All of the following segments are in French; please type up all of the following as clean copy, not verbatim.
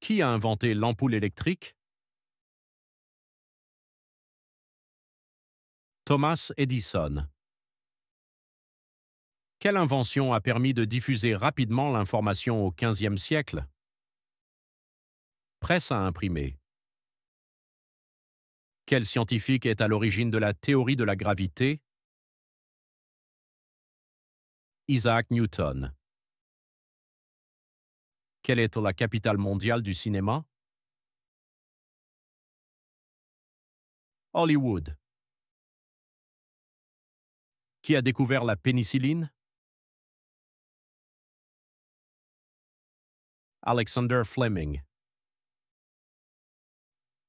Qui a inventé l'ampoule électrique? Thomas Edison. Quelle invention a permis de diffuser rapidement l'information au XVe siècle? Presse à imprimer. Quel scientifique est à l'origine de la théorie de la gravité? Isaac Newton. Quelle est la capitale mondiale du cinéma? Hollywood. Qui a découvert la pénicilline? Alexander Fleming.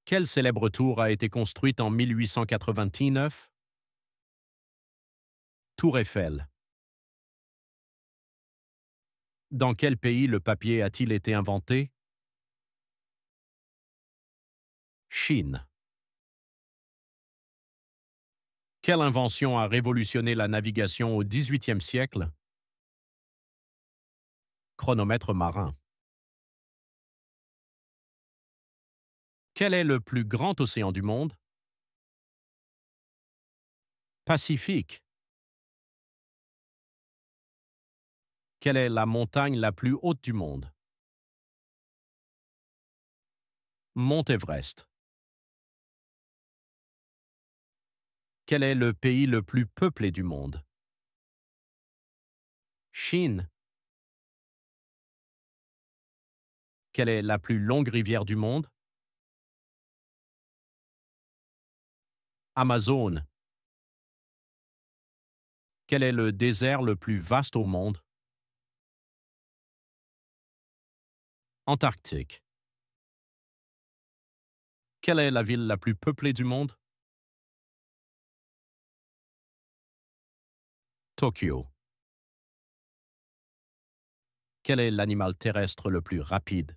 Quelle célèbre tour a été construite en 1899? Tour Eiffel. Dans quel pays le papier a-t-il été inventé? Chine. Quelle invention a révolutionné la navigation au XVIIIe siècle? Chronomètre marin. Quel est le plus grand océan du monde? Pacifique. Quelle est la montagne la plus haute du monde? Mont Everest. Quel est le pays le plus peuplé du monde? Chine. Quelle est la plus longue rivière du monde? Amazone. Quel est le désert le plus vaste au monde? Antarctique. Quelle est la ville la plus peuplée du monde? Tokyo. Quel est l'animal terrestre le plus rapide?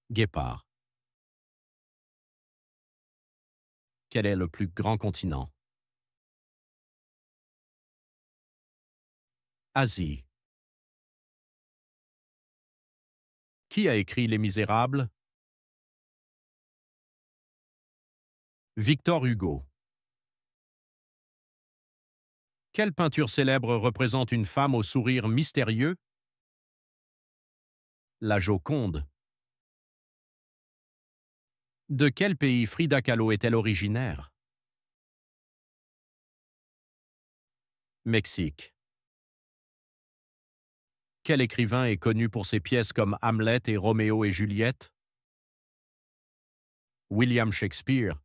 Guépard. Quel est le plus grand continent? Asie. Qui a écrit Les Misérables? Victor Hugo. Quelle peinture célèbre représente une femme au sourire mystérieux? La Joconde. De quel pays Frida Kahlo est-elle originaire? Mexique. Quel écrivain est connu pour ses pièces comme Hamlet et Roméo et Juliette? William Shakespeare.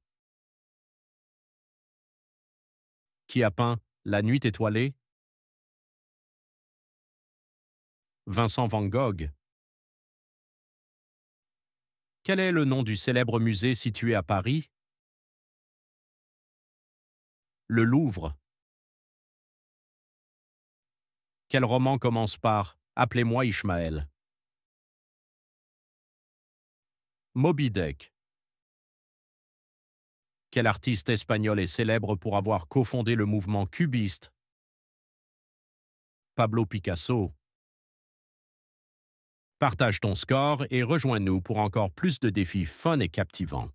Qui a peint La Nuit étoilée? Vincent van Gogh. Quel est le nom du célèbre musée situé à Paris? Le Louvre. Quel roman commence par « Appelez-moi Ishmaël » Moby Dick. Quel artiste espagnol est célèbre pour avoir cofondé le mouvement cubiste? Pablo Picasso. Partage ton score et rejoins-nous pour encore plus de défis fun et captivants.